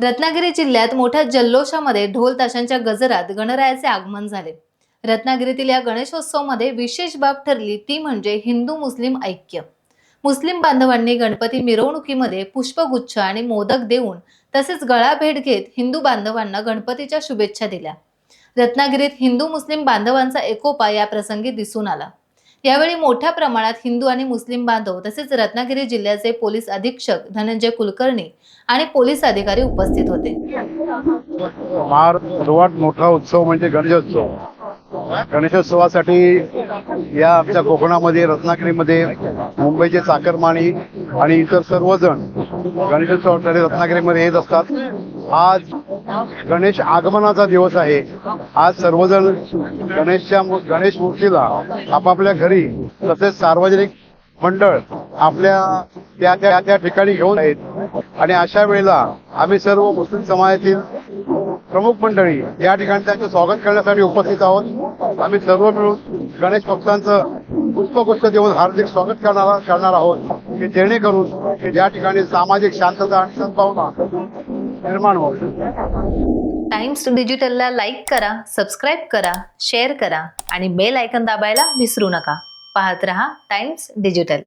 रत्नागिरी जिल्ह्यात मोठ्या जल्लोषामध्ये ढोल ताशांच्या गजरात गणरायाचे आगमन झाले। रत्नागिरीतील या गणेशोत्सवामध्ये विशेष बाब ठरली ती म्हणजे हिंदू मुस्लिम ऐक्य। मुस्लिम बांधवांनी गणपती मिरवणुकीमध्ये पुष्पगुच्छ आणि मोदक देऊन तसेच गळा भेट घेत हिंदू बांधवांना गणपतीच्या शुभेच्छा दिल्या। रत्नागिरीत हिंदू मुस्लिम बांधवांचा एकोपा या प्रसंगी दिसून आला। यावेळी मोठ्या प्रमाणात हिंदू आणि मुस्लिम बांधव तसेच रत्नागिरी जिल्ह्याचे पोलीस अधीक्षक धनंजय कुलकर्णी आणि पोलीस अधिकारी उपस्थित होते। सर्वात मोठा उत्सव म्हणजे गणेशोत्सव। गणेशोत्सवासाठी या आमच्या कोकणामध्ये रत्नागिरीमध्ये मुंबईचे चाकरमानी आणि इतर सर्वजण गणेशोत्सवासाठी रत्नागिरीमध्ये येत असतात। आज गणेश आगमनाचा दिवस आहे। आज सर्वजण गणेश मूर्तीला आपापल्या घरी तसेच सार्वजनिक मंडळ आपल्या त्या ठिकाणी घेऊन आहेत आणि अशा वेळेला आम्ही सर्व मुस्लिम समाजातील प्रमुख मंडळी या ठिकाणी त्यांचं स्वागत करण्यासाठी उपस्थित आहोत। आम्ही सर्व मिळून गणेश भक्तांचं पुष्पगुच्छ देऊन हार्दिक स्वागत करणार आहोत की जेणेकरून या ठिकाणी सामाजिक शांतता आणि सद्भावना निर्माण होईल। टाइम्स डिजिटलला लाईक करा, सबस्क्राईब करा, शेअर करा आणि बेल आयकॉन दाबायला विसरू नका। पाहत रहा टाइम्स डिजिटल।